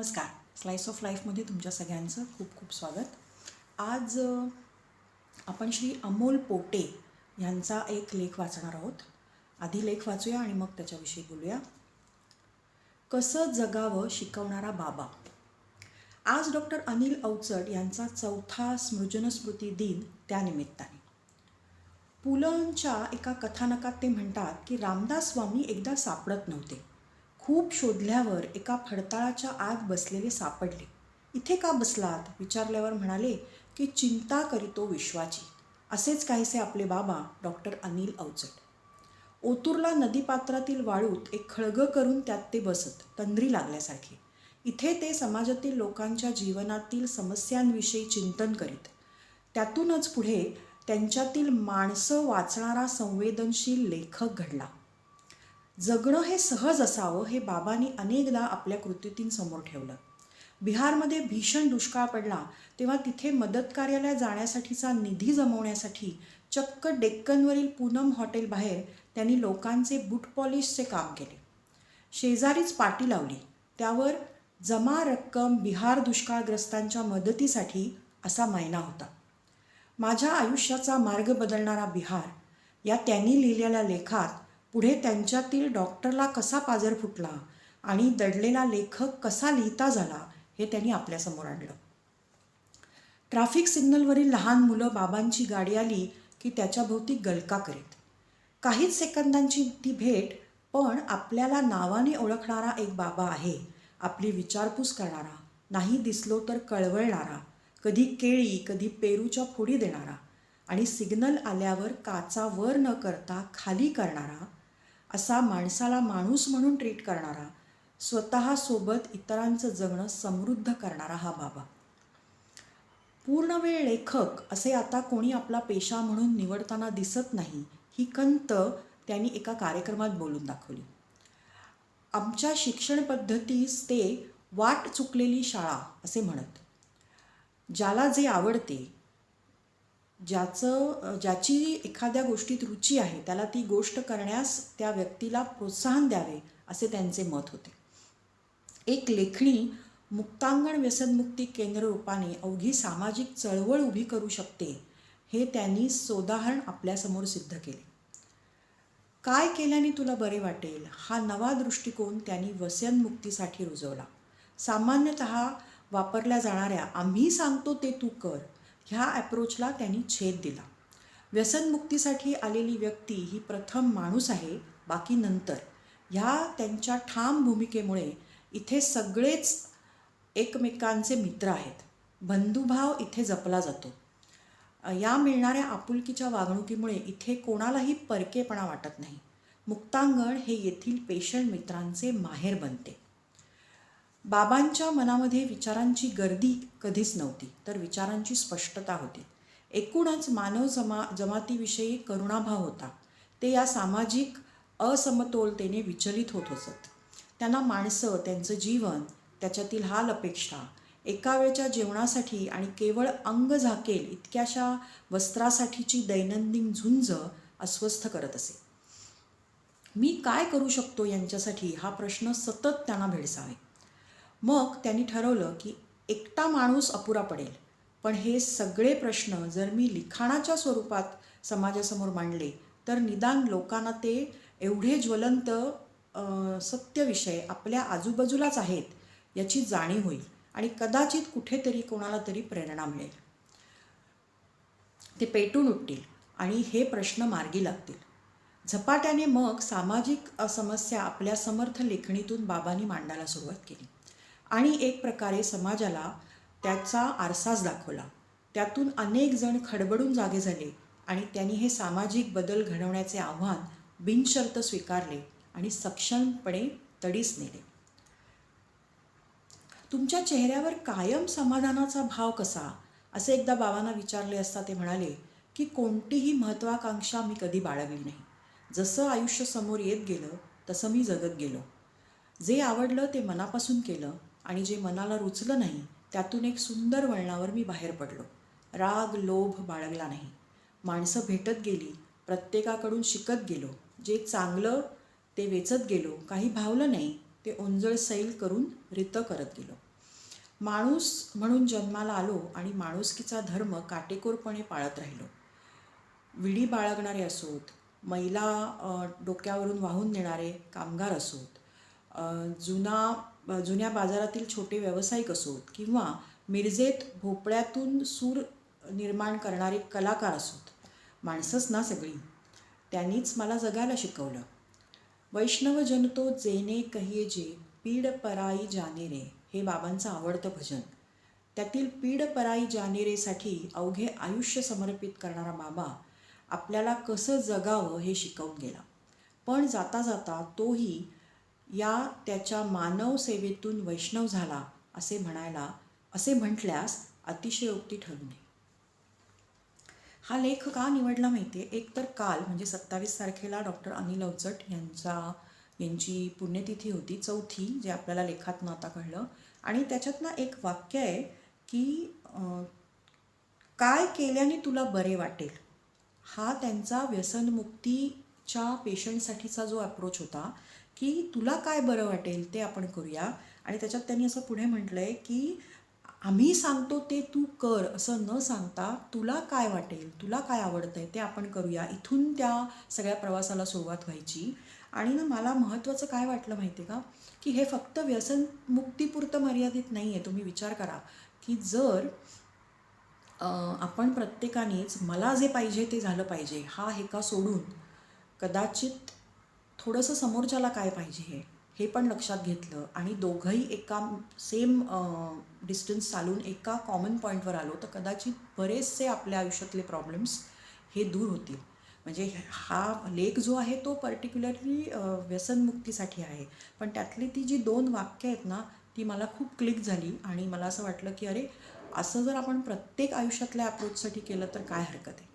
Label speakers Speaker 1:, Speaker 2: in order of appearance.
Speaker 1: नमस्कार. Slice of लाईफमध्ये तुमच्या सगळ्यांचं खूप खूप स्वागत. आज आपण श्री अमोल पोटे यांचा एक लेख वाचणार आहोत. आधी लेख वाचूया आणि मग त्याच्याविषयी बोलूया. कसं जगावं शिकवणारा बाबा. आज डॉक्टर अनिल अवचट यांचा 4था सृजनस्मृती दिन त्यानिमित्ताने. पुलंच्या एका कथानकात ते म्हणतात की रामदास स्वामी एकदा सापडत नव्हते. खूप शोधल्यावर एका फडताळाच्या आत बसलेले सापडले. इथे का बसलात विचारल्यावर म्हणाले की चिंता करीतो विश्वाची. असेच काहीसे आपले बाबा डॉक्टर अनिल अवचट. ओतूरला नदीपात्रातील वाळूत एक खळगं करून त्यात ते बसत, तंद्री लागल्यासारखे. इथे ते समाजातील लोकांच्या जीवनातील समस्यांविषयी चिंतन करीत. त्यातूनच पुढे त्यांच्यातील माणसं वाचणारा संवेदनशील लेखक घडला. जगणं हे सहज असावं हे बाबांनी अनेकदा आपल्या कृतीतून समोर ठेवलं. बिहारमध्ये भीषण दुष्काळ पडला तेव्हा तिथे मदत कार्यालयाला जाण्यासाठीचा निधी जमवण्यासाठी चक्क डेक्कनवरील पूनम हॉटेलबाहेर त्यांनी लोकांचे बूट पॉलिशचे काम केले. शेजारीच पाटी लावली. त्यावर जमा रक्कम बिहार दुष्काळग्रस्तांच्या मदतीसाठी असा महिना होता. माझ्या आयुष्याचा मार्ग बदलणारा बिहार या त्यांनी लिहिलेल्या लेखात पुढे त्यांच्यातील डॉक्टरला कसा पाझर फुटला आणि दडलेला लेखक कसा लिहिता झाला हे त्यांनी आपल्यासमोर आणलं. ट्रॅफिक सिग्नलवरील लहान मुलं बाबांची गाडी आली की त्याच्याभोवती गलका करीत. काहीच सेकंदांची ती भेट, पण आपल्याला नावाने ओळखणारा एक बाबा आहे. आपली विचारपूस करणारा, नाही दिसलो तर कळवळणारा, कधी केळी कधी पेरूच्या फोडी देणारा आणि सिग्नल आल्यावर काचा वर न करता खाली करणारा, असा माणसाला माणूस म्हणून ट्रीट करणारा, स्वतःसोबत इतरांचं जगणं समृद्ध करणारा हा बाबा. पूर्णवेळ लेखक असे आता कोणी आपला पेशा म्हणून निवडताना दिसत नाही, ही खंत त्यांनी एका कार्यक्रमात बोलून दाखवली. आमच्या शिक्षण पद्धतीस ते वाट चुकलेली शाळा असे म्हणत. ज्याला जे आवडते, ज्याची एखाद्या गोष्टीत रुची आहे त्याला ती गोष्ट करण्यास त्या व्यक्तीला प्रोत्साहन द्यावे असे त्यांचे मत होते. एक लेखणी मुक्तांगण व्यसनमुक्ती केंद्र रूपाने अवघी सामाजिक चळवळ उभी करू शकते हे त्यांनी सोदाहरण आपल्यासमोर सिद्ध केले. काय केल्याने तुला बरे वाटेल हा नवा दृष्टिकोन त्यांनी व्यसनमुक्तीसाठी रुजवला. सामान्यतः वापरल्या जाणाऱ्या आम्ही सांगतो ते तू कर ह्या ॲप्रोचला त्यांनी छेद दिला. व्यसनमुक्तीसाठी आलेली व्यक्ती ही प्रथम माणूस आहे, बाकी नंतर. ह्या त्यांच्या ठाम भूमिकेमुळे इथे सगळेच एकमेकांचे मित्र आहेत. बंधुभाव इथे जपला जातो. या मिळणाऱ्या आपुलकीच्या वागणुकीमुळे इथे कोणालाही परकेपणा वाटत नाही. मुक्तांगण हे येथील पेशंट मित्रांचे माहेर बनते. बाबांच्या मनामध्ये विचारांची गर्दी कधीच नव्हती, तर विचारांची स्पष्टता होती. एकूणच मानव जमातीविषयी करुणाभाव होता. ते या सामाजिक असमतोलतेने विचलित होत असत. त्यांना माणसं, त्यांचं जीवन, त्याच्यातील हाल अपेक्षा, एका वेळच्या जेवणासाठी आणि केवळ अंग झाकेल इतक्याशा वस्त्रासाठीची दैनंदिन झुंज अस्वस्थ करत असे. मी काय करू शकतो यांच्यासाठी हा प्रश्न सतत त्यांना भेडसावे. मग त्यांनी ठरवलं की एकटा माणूस अपुरा पडेल, पण हे सगळे प्रश्न जर मी लिखाणाच्या स्वरूपात समाजासमोर मांडले तर निदान लोकांना ते एवढे ज्वलंत सत्य विषय आपल्या आजूबाजूलाच आहेत याची जाणीव होईल आणि कदाचित कुठेतरी कोणाला तरी प्रेरणा मिळेल. ते पेटून उठतील आणि हे प्रश्न मार्गी लागतील. झपाट्याने मग सामाजिक समस्या आपल्या समर्थ लेखणीतून बाबांनी मांडायला सुरुवात केली आणि एक प्रकारे समाजाला त्याचा आरसाच दाखवला. त्यातून अनेक जण खडबडून जागे झाले आणि त्यांनी हे सामाजिक बदल घडवण्याचे आव्हान बिनशर्त स्वीकारले आणि सक्षमपणे तडीस नेले. तुमच्या चेहऱ्यावर कायम समाधानाचा भाव कसा असे एकदा बाबांना विचारले असता ते म्हणाले की कोणतीही महत्त्वाकांक्षा मी कधी बाळगली नाही. जसं आयुष्य समोर येत गेलं तसं मी जगत गेलो. जे आवडलं ते मनापासून केलं आणि जे मनाला रुचलं नाही त्यातून एक सुंदर वळणावर मी बाहेर पडलो. राग लोभ बाळगला नाही. माणसं भेटत गेली, प्रत्येकाकडून शिकत गेलो. जे चांगलं ते वेचत गेलो. काही भावलं नाही ते ओंजळ सैल करून रितं करत गेलो. माणूस म्हणून जन्माला आलो आणि माणुसकीचा धर्म काटेकोरपणे पाळत राहिलो. विडी बाळगणारे असोत, मैला डोक्यावरून वाहून नेणारे कामगार असोत, जुन्या बाजारातील छोटे व्यावसायिक असोत किंवा मिरजेत भोपळ्यातून सूर निर्माण करणारे कलाकार असोत, माणसंच ना सगळी. त्यांनीच मला जगायला शिकवलं. वैष्णव जन तो जेने कहिये जे, पीड पराई जाने रे, हे बाबांचं आवडतं भजन. त्यातील पीड पराई जाने रेसाठी अवघे आयुष्य समर्पित करणारा बाबा आपल्याला कसं जगावं हे शिकवून गेला. पण जाता जाता तोही या त्याच्या मानव सेवेतून वैष्णव झाला असे म्हटल्यास अतिशयोक्ती ठरू नये. हा लेख का निवडला माहिती आहे? एक तर काल म्हणजे 27 तारखेला डॉक्टर अनिल अवचट यांची पुण्यतिथी होती, 4थी, जे आपल्याला लेखातनं आता कळलं. आणि त्याच्यातनं एक वाक्य आहे की काय केल्याने तुला बरे वाटेल, हा त्यांचा व्यसनमुक्तीच्या पेशंटसाठीचा जो अप्रोच होता की तुला काय बरं वाटेल ते आपण करूया. आणि त्याच्यात त्यांनी असं पुढे म्हटलं आहे की आम्ही सांगतो ते तू कर असं न सांगता तुला काय वाटेल, तुला काय आवडतं आहे ते आपण करूया, इथून त्या सगळ्या प्रवासाला सुरुवात व्हायची. आणि ना मला महत्त्वाचं काय वाटलं माहिती आहे का, की हे फक्त व्यसनमुक्तीपुरतं मर्यादित नाही आहे. तुम्ही विचार करा की जर आपण प्रत्येकानेच मला जे पाहिजे ते झालं पाहिजे हा हेका सोडून कदाचित थोडंसं समोरच्याला काय पाहिजे हे पण लक्षात घेतलं आणि दोघंही एका सेम डिस्टन्स चालून एका कॉमन पॉईंटवर आलो तर कदाचित बरेचसे आपल्या आयुष्यातले प्रॉब्लेम्स हे दूर होतील. म्हणजे हा लेख जो आहे तो पर्टिक्युलरली व्यसनमुक्तीसाठी आहे. पण त्यातली ती जी 2 वाक्य आहेत ना ती मला खूप क्लिक झाली आणि मला असं वाटलं की अरे, असं जर आपण प्रत्येक आयुष्यातल्या अप्रोचसाठी केलं तर काय हरकत आहे.